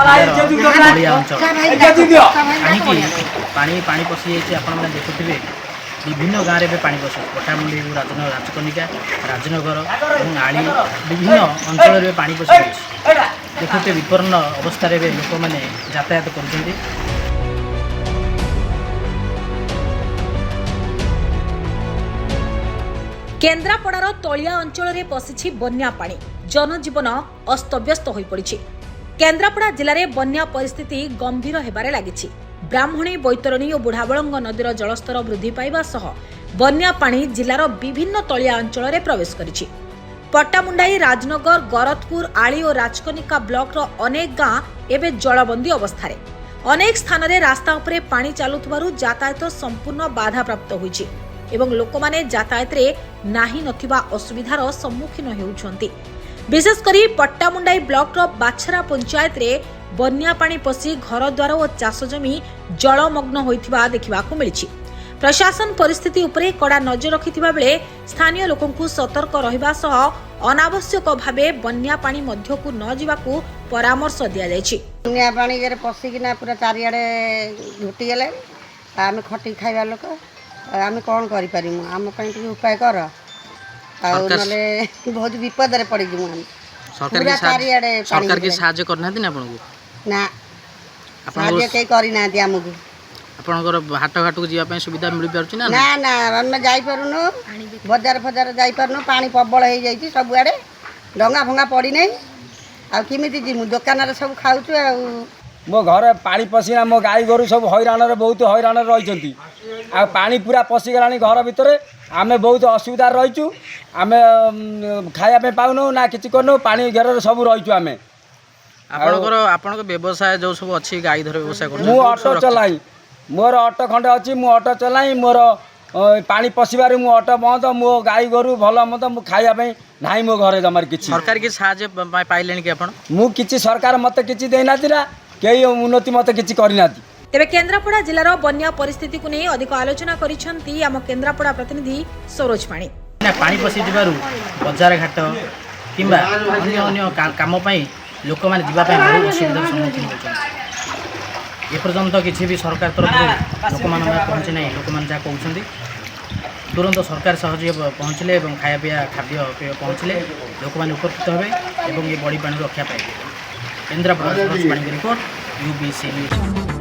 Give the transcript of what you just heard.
तलिया अंचल कहीं पानी पशि आपने देखुवे विभिन्न गाँव में पानी पशु पटामुंडी राजकनिका राजनगर और आली विभिन्न अंचल में पानी पशि देखुते विपन्न अवस्था लोक मैंने यातायात कर केन्द्रापड़ार तलिया अंचल में पशिछि बन्या पानी जनजीवन अस्तव्यस्त हो पड़ी। केन्द्रापड़ा जिले में बन्या परिस्थिति गंभीर होबारे लागिछि। ब्राह्मणी बैतरणी और बुढ़ाबलंग नदीर जलस्तर वृद्धि पाइबा सह बन्या पानी जिलार विभिन्न तलिया अंचल में प्रवेश करिछि। पट्टामुंडाई राजनगर गरतपुर आली और राजकनिका ब्लॉक अनेक गाँ एवं जलबंदी अवस्था अनेक स्थान में रास्ता उपरे पानी चलुथिबारु यातायात संपूर्ण बाधा प्राप्त होइछि एवं लोक माने यातायात रे नाही नथिबा असुविधार सम्मुखीन हेउछन्ति। विशेषकरी पट्टामुंडाई ब्लॉक बाछरा पंचायत रे बन्या पानी पशि घर द्वार और चाष जमी जलमग्न होइथिबा देखिबाकू मिलिछि। प्रशासन परिस्थिति उपरे कड़ा नजर रखिथिबा बेले स्थानीय लोकंकु सतर्क रहिबा सह अनावश्यक भावे बन्या पानी मध्यकू न जिबाकू परामर्श दिया जायछि। बन्या पानी रे पसिकिना पूरा चारियाडे घुटी गेले आमे खटी खाइबा लोक आमे कोन करि परिमु आम पई टिके उपाय कर बहुत विपद रे पड़ी जिमु हम सरकार की साहाय्य करना ना आपन को ना साहाय्य के करी ना दिया हमको आपनकर हाट घाट को जीवा पे सुविधा मिल पारुछि ना ना ना हम जाई परनु बाजार फजार जाई परनु पानी प्रबल हो जाई सब आड़े डंगा फंगा पड़ी नहीं आ किमिति जिमु दुकान रे सब खाउछु आ मो घर पानी पशिना मो गाई गोरु सब हैरान रे बहुत हैरान रही आ पानी पूरा पशि गलानी घर भितर आमे बहुत असुविधा रहीचु आमे खाया पे पाउनु ना किछि करनु पानी घेर सब रहीचु आमे आपनकर व्यवसाय जो सब अछि गाई धर व्यवसाय कर मु ऑटो चलाई मोर ऑटो खंडे अछि मु ऑटो चलाई मोर पानी पशिबारे मु ऑटो बंद मो गाई गोरु भल मत मु खाया पे नाही मो घरे जमार किछि सरकार की साहाय्य पाइलेनी कि आपण मु किछि सरकार मते किछि देना दिना केही उन्नति मते किछि करिना दी। तेबे केन्द्रापड़ा जिलार बन्या परिस्थिति को नहीं अधिक आलोचना करिसेंती आम केन्द्रापड़ा प्रतिनिधि सरोज पाणी। पानी पशि जिबारु बाजार घाट किंबा अन्य अन्य काम पई लोक माने जिबा पई बहुत असुविधार सम्मुखीन होछन। ए पर्यंत किछि भी सरकार तरफ लोक मान पहुँचे नहीं लोक मान जा कहउछंती तुरंत सरकार सहयोग पहुँचले और खाया पिया खाद्य पेय पहुँचले लोक माने उपकृत हेबे एवं ये बड़ी पानी रक्षा पाइबे। केन्द्रापड़ा सरोज पाणी रिपोर्ट UBC न्यूज।